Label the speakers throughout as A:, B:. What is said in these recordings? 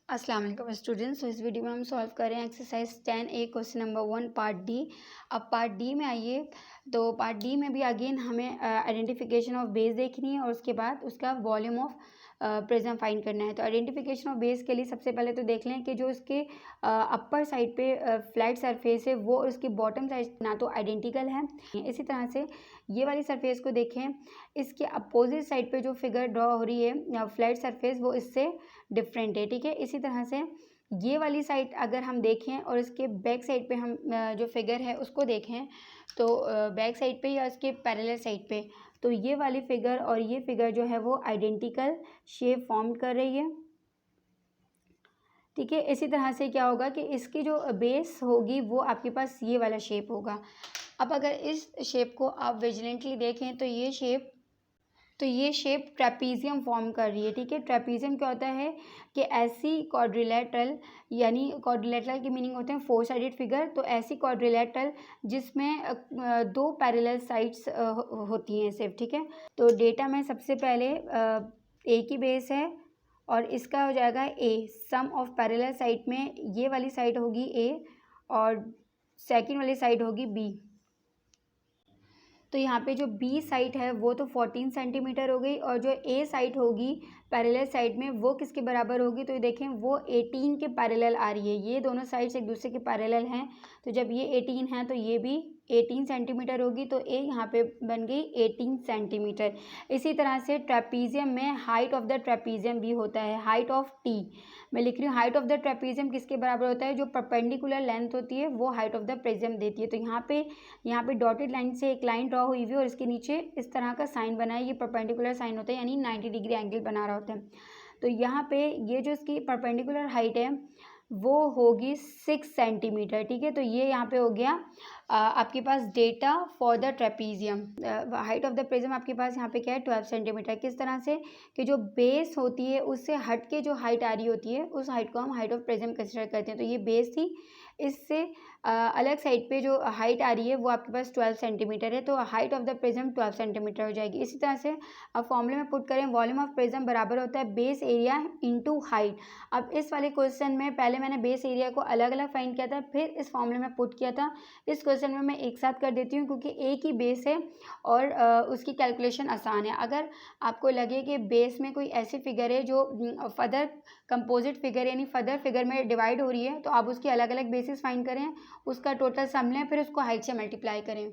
A: अस्सलाम वालेकुम स्टूडेंट्स। तो इस वीडियो में हम सॉल्व कर रहे हैं exercise 10A question number 1 part D. अब पार्ट डी में आइए, तो पार्ट डी में भी अगेन हमें आइडेंटिफिकेशन ऑफ बेस देखनी है और उसके बाद उसका वॉल्यूम ऑफ प्रिज्म फाइंड करना है। तो आइडेंटिफिकेशन ऑफ बेस के लिए सबसे पहले तो देख लें कि जो इसके अपर साइड पे फ्लैट सरफेस है वो और उसकी बॉटम साइड ना तो आइडेंटिकल है। इसी तरह से ये वाली सरफेस को देखें, इसके अपोजिट साइड पे जो फिगर ड्रॉ हो रही है फ्लैट सरफेस वो इससे डिफरेंट है। ठीक है, इसी तरह से ये वाली साइड अगर हम देखें और इसके बैक साइड पे हम जो फिगर है उसको देखें, तो बैक साइड पे या इसके पैरेलल साइड पे, तो ये वाली फिगर और ये फिगर जो है वो आइडेंटिकल शेप फॉर्म कर रही है। ठीक है, इसी तरह से क्या होगा कि इसकी जो बेस होगी वो आपके पास ये वाला शेप होगा। अब अगर इस शेप को आप विजिलेंटली देखें तो ये शेप ट्रेपीजियम फॉर्म कर रही है। ठीक है, ट्रेपीजियम क्या होता है कि ऐसी क्वाड्रिलेटरल, यानी क्वाड्रिलेटरल की मीनिंग होते हैं फोर साइडेड फिगर, तो ऐसी क्वाड्रिलेटरल जिसमें दो पैरेलल साइड्स होती हैं सिर्फ। ठीक है, तो डेटा में सबसे पहले ए की बेस है और इसका हो जाएगा ए। सम ऑफ पैरेलल साइड में ये वाली साइड होगी ए और सेकंड वाली साइड होगी बी। तो यहाँ पे जो बी साइड है वो तो 14 सेंटीमीटर हो गई और जो ए साइड होगी पैरेलल साइड में वो किसके बराबर होगी, तो ये देखें वो 18 के पैरेलल आ रही है। ये दोनों साइड्स एक दूसरे के पैरेलल हैं, तो जब ये 18 है तो ये भी 18 सेंटीमीटर होगी, तो ए यहाँ पे बन गई 18 सेंटीमीटर। इसी तरह से ट्रेपीजियम में हाइट ऑफ द ट्रेपीजियम भी होता है, हाइट ऑफ टी। मैं लिख रही हूँ हाइट ऑफ द ट्रेपीजियम किसके बराबर होता है, जो परपेंडिकुलर लेंथ होती है वो हाइट ऑफ द प्रिज्म देती है। तो यहाँ पे डॉटेड लाइन से एक लाइन ड्रॉ हुई हुई है और इसके नीचे इस तरह का साइन बना है, ये परपेंडिकुलर साइन होता है, यानी 90 डिग्री एंगल बना रहा होता है। तो यहाँ पे ये जो इसकी परपेंडिकुलर हाइट है वो होगी 6 सेंटीमीटर। ठीक है, तो ये यहाँ पे हो गया आपके पास data for the trapezium. Height of the prism आपके पास यहाँ पे क्या है 12 सेंटीमीटर। किस तरह से कि जो बेस होती है उससे हट के जो हाइट आ रही होती है उस हाइट को हम हाइट ऑफ प्रिज्म कंसिडर करते हैं। तो ये बेस थी, इससे अलग साइड पे जो हाइट आ रही है वो आपके पास 12 सेंटीमीटर है, तो height of the prism 12 centimetre हो जाएगी। इसी तरह से अब फॉर्मूले में पुट करें, वॉल्यूम ऑफ प्रिज्म बराबर होता है बेस एरिया इनटू हाइट। अब इस वाले क्वेश्चन में पहले मैंने बेस एरिया को अलग अलग फाइंड किया था, फिर इस फॉर्मूले में पुट किया था। इस क्वेश्चन में मैं एक साथ कर देती हूँ क्योंकि एक ही बेस है और उसकी कैलकुलेशन आसान है। अगर आपको लगे कि बेस में कोई ऐसी फिगर है जो फर्दर कंपोजिट फिगर यानी फर्दर फिगर में डिवाइड हो रही है, तो आप उसकी अलग अलग बेसिस फाइंड करें, उसका टोटल सम लें, फिर उसको हाइट से मल्टीप्लाई करें।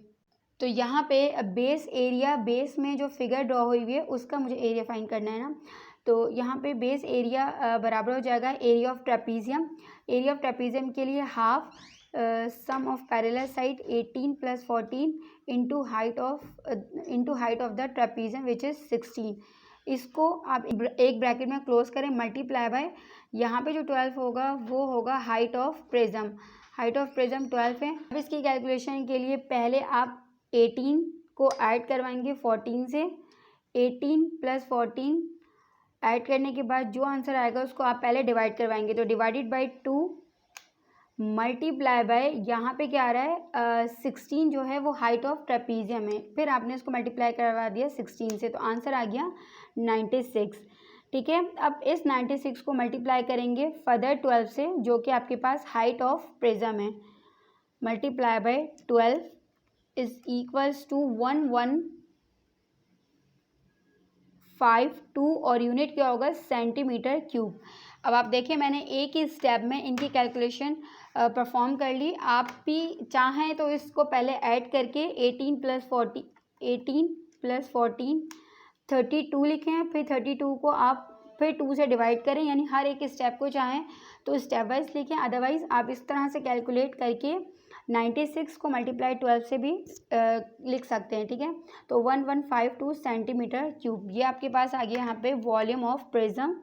A: तो यहाँ पे बेस एरिया, बेस में जो फिगर ड्रॉ हुई हुई है उसका मुझे एरिया फाइंड करना है ना, तो यहाँ पे बेस एरिया बराबर हो जाएगा area of trapezium. Area of trapezium के लिए half sum of parallel side 18 + 14 into height of the trapezium which is 16। इसको आप एक ब्रैकेट में क्लोज करें, मल्टीप्लाई बाय यहाँ पे जो 12 होगा वो होगा height of prism. Height of prism 12 है। अब इसकी कैलकुलेशन के लिए पहले आप 18 को ऐड करवाएंगे 14 से। 18 + 14 ऐड करने के बाद जो आंसर आएगा उसको आप पहले डिवाइड करवाएंगे, तो डिवाइडेड बाई 2 मल्टीप्लाई बाय यहाँ पे क्या आ रहा है 16 जो है वो हाइट ऑफ ट्रेपीजियम है, फिर आपने इसको मल्टीप्लाई करवा दिया 16 से, तो आंसर आ गया 96। ठीक है, अब इस 96 को मल्टीप्लाई करेंगे फर्दर 12 से जो कि आपके पास हाइट ऑफ प्रिज्म है। Multiply by 12 is equals to 1152 और यूनिट क्या होगा सेंटीमीटर क्यूब। अब आप देखिए मैंने एक ही स्टेप में इनकी कैलकुलेशन परफॉर्म कर ली। आप भी चाहें तो इसको पहले ऐड करके 18 + 14 32 लिखें, फिर 32 को आप फिर 2 से डिवाइड करें, यानी हर एक स्टेप को चाहें तो स्टेप वाइज लिखें, अदरवाइज़ आप इस तरह से कैलकुलेट करके 96 को मल्टीप्लाई 12 से भी लिख सकते हैं। ठीक है, तो 1152 सेंटीमीटर क्यूब ये आपके पास आ गया यहाँ पे वॉल्यूम ऑफ प्रिज्म।